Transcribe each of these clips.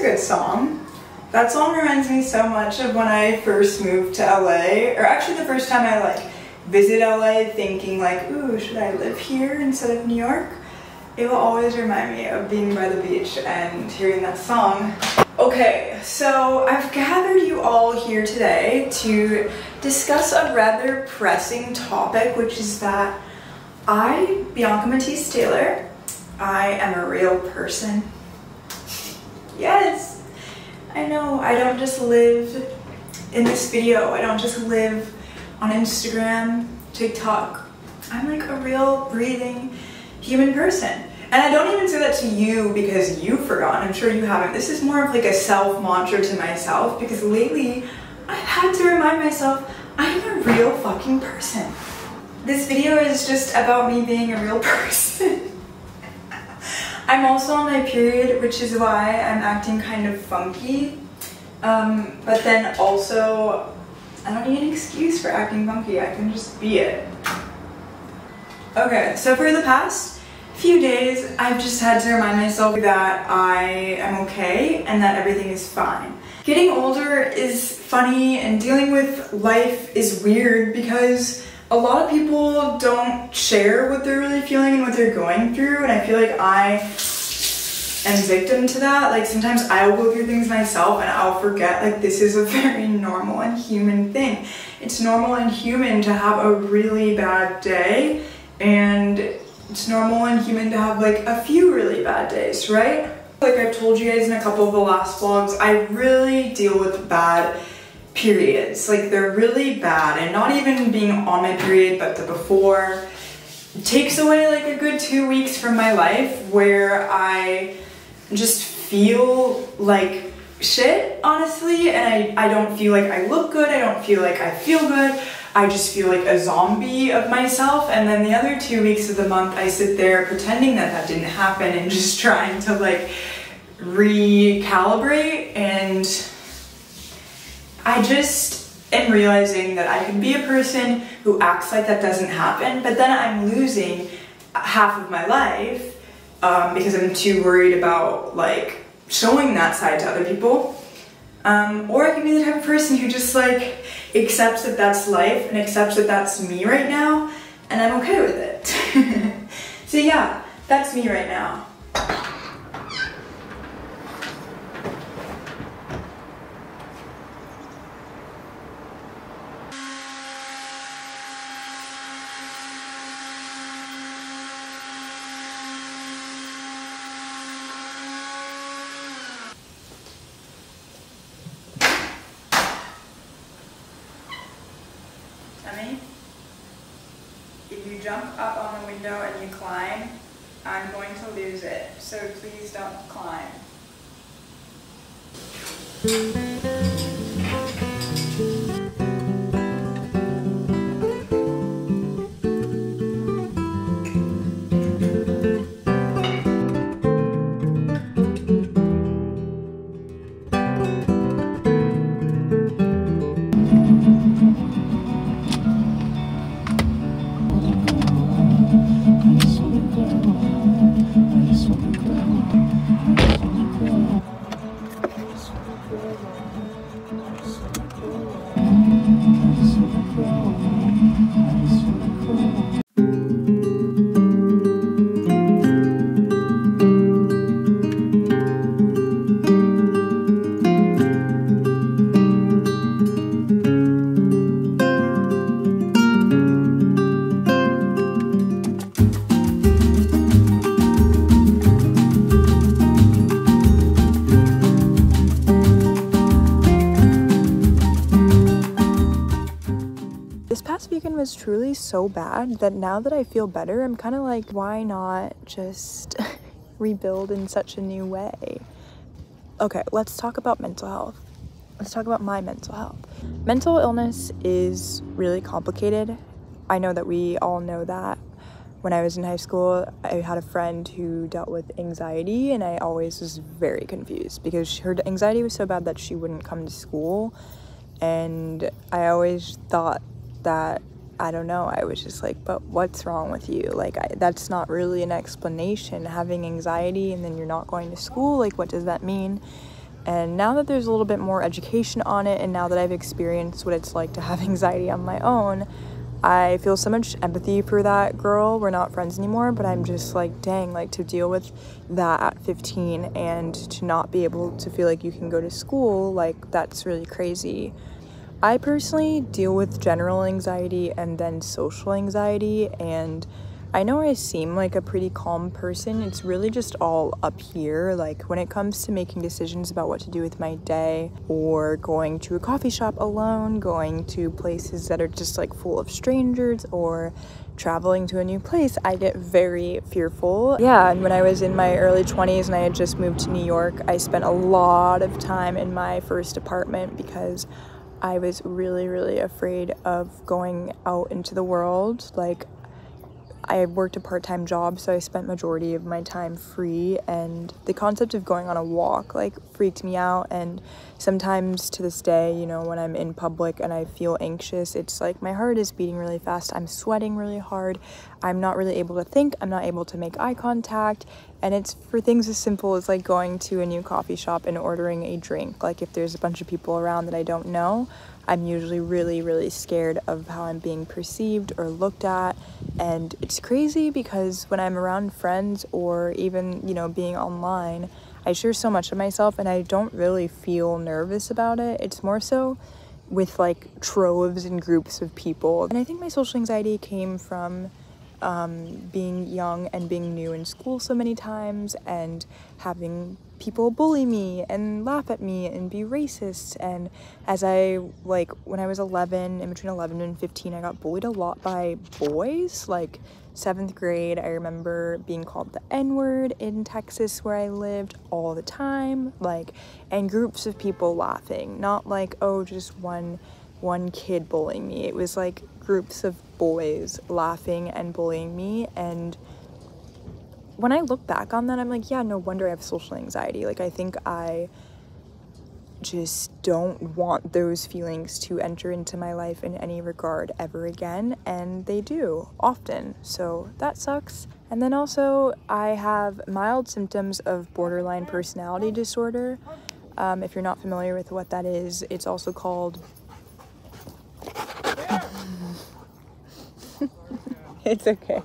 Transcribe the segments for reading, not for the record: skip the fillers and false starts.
good song. That song reminds me so much of when I first moved to LA, or actually the first time I like visit LA thinking like, ooh, should I live here instead of New York? It will always remind me of being by the beach and hearing that song. Okay, so I've gathered you all here today to discuss a rather pressing topic, which is that I, Bianca Matisse Taylor, I am a real person. Yes, I know, I don't just live in this video. I don't just live on Instagram, TikTok. I'm like a real, breathing human person. And I don't even say that to you because you've forgotten. I'm sure you haven't. This is more of like a self-mantra to myself because lately I've had to remind myself I'm a real fucking person. This video is just about me being a real person. I'm also on my period, which is why I'm acting kind of funky. But then also, I don't need an excuse for acting funky. I can just be it. Okay, so for the past few days, I've just had to remind myself that I am okay and that everything is fine. Getting older is funny and dealing with life is weird because a lot of people don't share what they're really feeling and what they're going through, and I feel like I am victim to that. Like sometimes I will go through things myself and I'll forget like this is a very normal and human thing. It's normal and human to have a really bad day, and it's normal and human to have like a few really bad days, right? Like I've told you guys in a couple of the last vlogs, I really deal with bad periods. Like they're really bad, and not even being on my period, but the before takes away like a good 2 weeks from my life where I just feel like shit, honestly, and I don't feel like I look good, I don't feel like I feel good, I just feel like a zombie of myself. And then the other 2 weeks of the month I sit there pretending that that didn't happen and just trying to like recalibrate, and I just am realizing that I can be a person who acts like that doesn't happen, but then I'm losing half of my life because I'm too worried about like showing that side to other people. Or I can be the type of person who just like accepts that that's life and accepts that that's me right now, and I'm okay with it. So yeah, that's me right now. If you jump up on the window and you climb, I'm going to lose it, so please don't climb. This past weekend was truly so bad that now that I feel better, I'm kind of like, why not just rebuild in such a new way? Okay, let's talk about mental health. Let's talk about my mental health. Mental illness is really complicated. I know that we all know that. When I was in high school, I had a friend who dealt with anxiety, and I always was very confused because her anxiety was so bad that she wouldn't come to school, and I always thought that, I don't know, I was just like, but what's wrong with you? Like, that's not really an explanation. Having anxiety and then you're not going to school, like, what does that mean? And now that there's a little bit more education on it, and now that I've experienced what it's like to have anxiety on my own, I feel so much empathy for that girl. We're not friends anymore, but I'm just like, dang, like to deal with that at 15 and to not be able to feel like you can go to school, like that's really crazy. I personally deal with general anxiety and then social anxiety, and I know I seem like a pretty calm person. It's really just all up here. Like when it comes to making decisions about what to do with my day, or going to a coffee shop alone, going to places that are just like full of strangers, or traveling to a new place, I get very fearful. Yeah, and when I was in my early 20s and I had just moved to New York, I spent a lot of time in my first apartment because I was really, really afraid of going out into the world. Like, I worked a part-time job, so I spent majority of my time free, and the concept of going on a walk like freaked me out. And sometimes to this day, you know, when I'm in public and I feel anxious, it's like my heart is beating really fast, I'm sweating really hard, I'm not really able to think, I'm not able to make eye contact. And it's for things as simple as like going to a new coffee shop and ordering a drink. Like if there's a bunch of people around that I don't know, I'm usually really, really scared of how I'm being perceived or looked at. And it's crazy because when I'm around friends or even, you know, being online, I share so much of myself and I don't really feel nervous about it. It's more so with like troves and groups of people. And I think my social anxiety came from being young and being new in school so many times, and having people bully me and laugh at me and be racist. And as when I was 11, in between 11 and 15, I got bullied a lot by boys. Like 7th grade, I remember being called the N-word in Texas where I lived all the time, like, and groups of people laughing, not like, oh, just one kid bullying me. It was like groups of boys laughing and bullying me. And when I look back on that, I'm like, yeah, no wonder I have social anxiety. Like, I think I just don't want those feelings to enter into my life in any regard ever again, and they do often, so that sucks. And then also I have mild symptoms of borderline personality disorder. If you're not familiar with what that is, it's also called it's okay.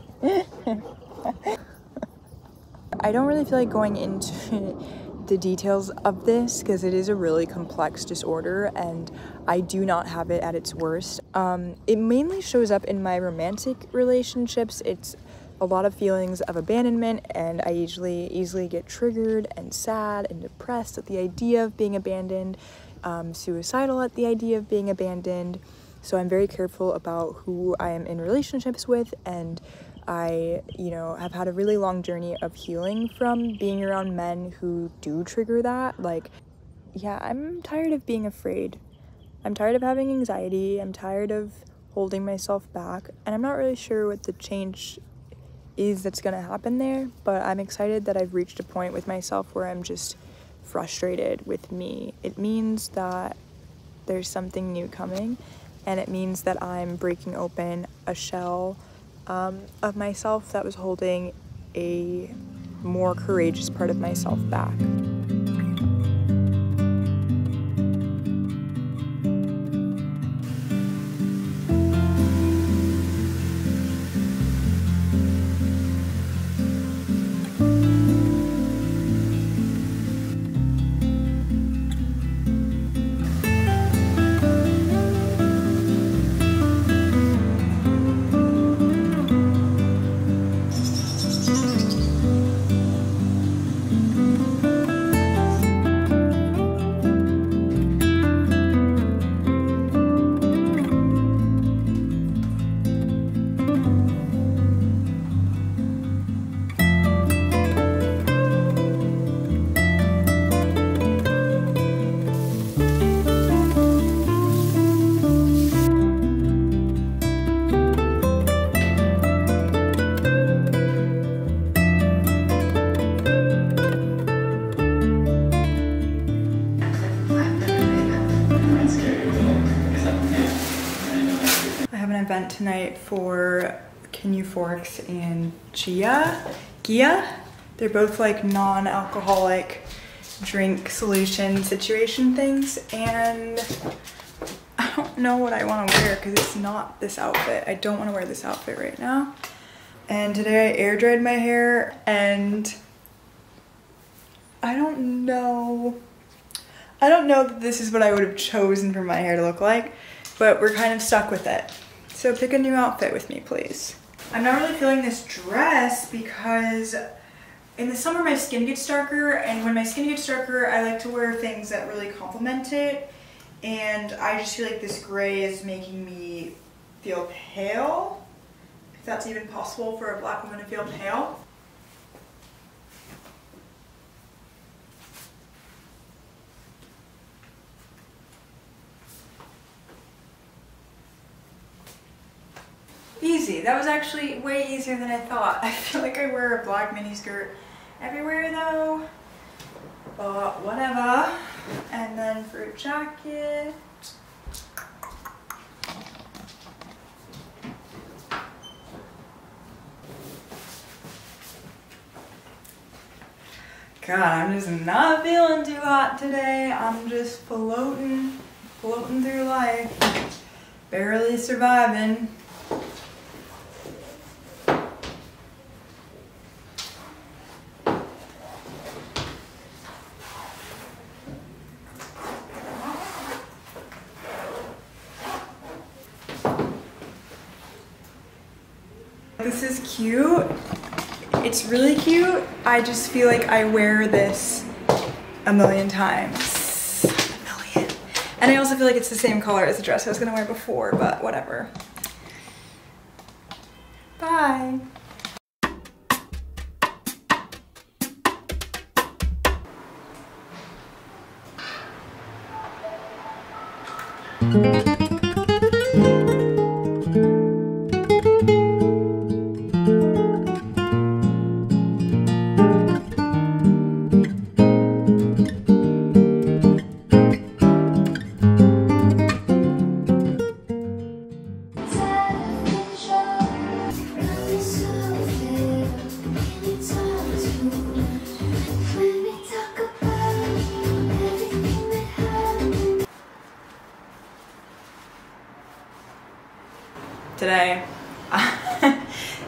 I don't really feel like going into the details of this because it is a really complex disorder and I do not have it at its worst. It mainly shows up in my romantic relationships. It's a lot of feelings of abandonment, and I usually easily get triggered and sad and depressed at the idea of being abandoned, suicidal at the idea of being abandoned. So I'm very careful about who I am in relationships with, and I, you know, have had a really long journey of healing from being around men who do trigger that. Like, yeah, I'm tired of being afraid. I'm tired of having anxiety. I'm tired of holding myself back, and I'm not really sure what the change is that's gonna happen there, but I'm excited that I've reached a point with myself where I'm just frustrated with me. It means that there's something new coming, and it means that I'm breaking open a shell of myself that was holding a more courageous part of myself back. Event tonight for Kenyu Forks and Gia. They're both like non-alcoholic drink solution situation things, and I don't know what I want to wear because it's not this outfit. I don't want to wear this outfit right now. And today I air dried my hair, and I don't know that this is what I would have chosen for my hair to look like, but we're kind of stuck with it. So pick a new outfit with me, please. I'm not really feeling this dress because in the summer my skin gets darker, and when my skin gets darker I like to wear things that really complement it, and I just feel like this gray is making me feel pale, if that's even possible for a black woman to feel pale. Easy. That was actually way easier than I thought. I feel like I wear a black mini skirt everywhere though, but whatever. And then for a jacket, God, I'm just not feeling too hot today. I'm just floating through life, barely surviving. This is cute. It's really cute. I just feel like I wear this a million times. A million. And I also feel like it's the same color as the dress I was gonna wear before, but whatever. Bye.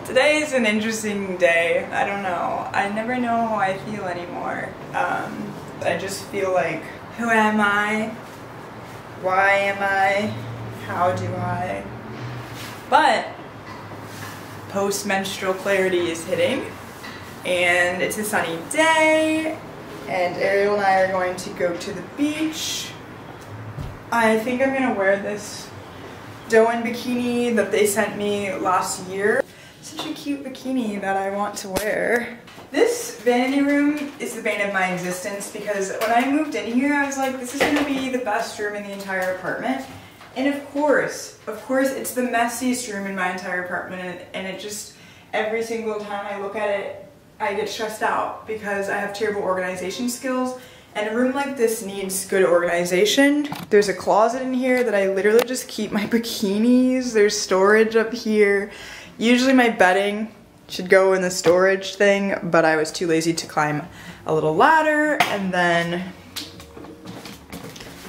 Today is an interesting day. I don't know. I never know how I feel anymore. I just feel like, who am I? Why am I? How do I? But post-menstrual clarity is hitting, and it's a sunny day, and Ariel and I are going to go to the beach. I think I'm gonna wear this Doan bikini that they sent me last year. Such a cute bikini that I want to wear. This vanity room is the bane of my existence because when I moved in here I was like, this is gonna be the best room in the entire apartment. And of course, it's the messiest room in my entire apartment, and it just, every single time I look at it, I get stressed out because I have terrible organization skills. And a room like this needs good organization. There's a closet in here that I literally just keep my bikinis. There's storage up here. Usually my bedding should go in the storage thing, but I was too lazy to climb a little ladder. And then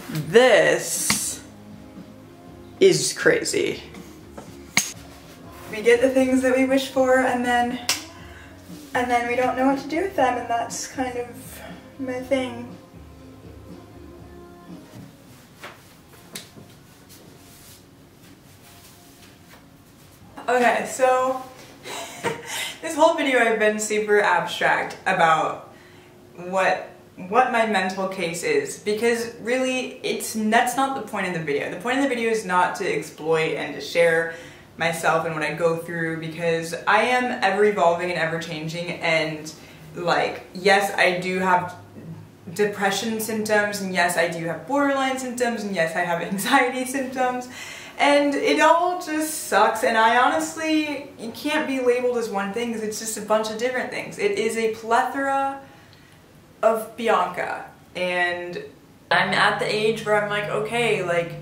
this is crazy. We get the things that we wish for, and then we don't know what to do with them, and that's kind of my thing. Okay, so this whole video I've been super abstract about what my mental case is, because really that's not the point of the video. The point of the video is not to exploit and to share myself and what I go through, because I am ever evolving and ever changing, and like, yes, I do have depression symptoms, and yes, I do have borderline symptoms, and yes, I have anxiety symptoms, and it all just sucks. And I honestly, it can't be labeled as one thing because it's just a bunch of different things. It is a plethora of Bianca, and I'm at the age where I'm like, okay, like,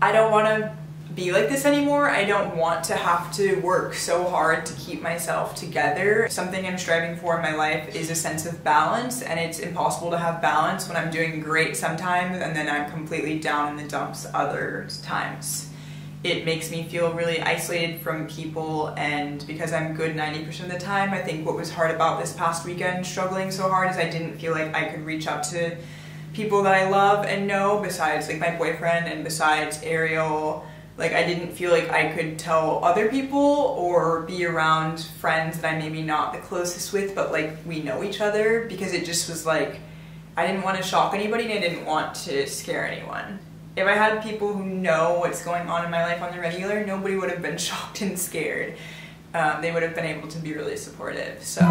I don't want be like this anymore. I don't want to have to work so hard to keep myself together. Something I'm striving for in my life is a sense of balance, and it's impossible to have balance when I'm doing great sometimes and then I'm completely down in the dumps other times. It makes me feel really isolated from people, and because I'm good 90% of the time, I think what was hard about this past weekend struggling so hard is I didn't feel like I could reach out to people that I love and know besides like my boyfriend and besides Ariel. Like, I didn't feel like I could tell other people or be around friends that I'm maybe not the closest with, but like we know each other, because it just was like, I didn't want to shock anybody and I didn't want to scare anyone. If I had people who know what's going on in my life on the regular, nobody would have been shocked and scared. They would have been able to be really supportive, so.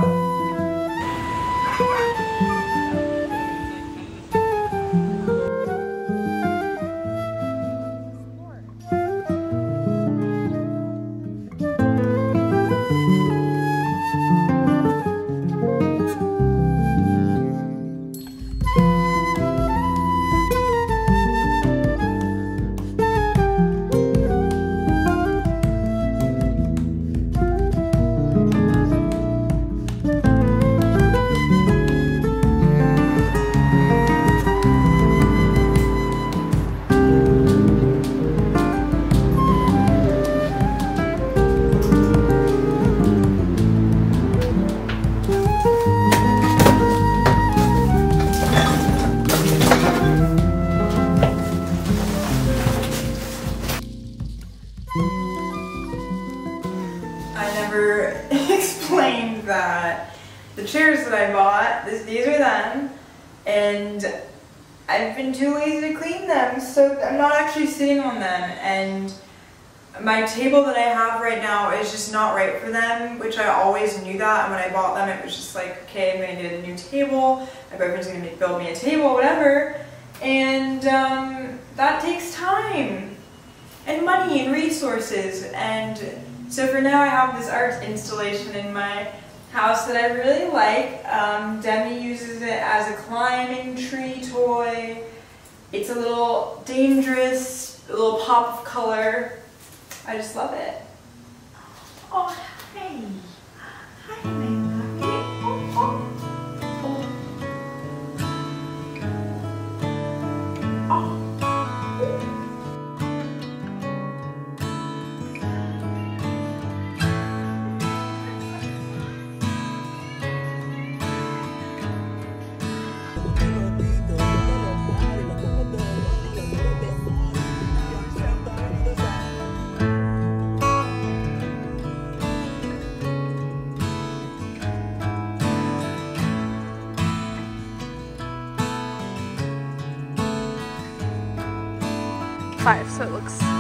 I never explained that the chairs that I bought, these are them, and I've been too lazy to clean them, so I'm not actually sitting on them, and my table that I have right now is just not right for them, which I always knew that, and when I bought them it was just like, okay, I'm gonna get a new table, my boyfriend's gonna build me a table, whatever, and that takes time and money and resources, and so for now I have this art installation in my house that I really like. Demi uses it as a climbing tree toy. It's a little dangerous, a little pop of color. I just love it. Oh, hey. Hi, my lovey. Oh, oh. Oh. Five, so it looks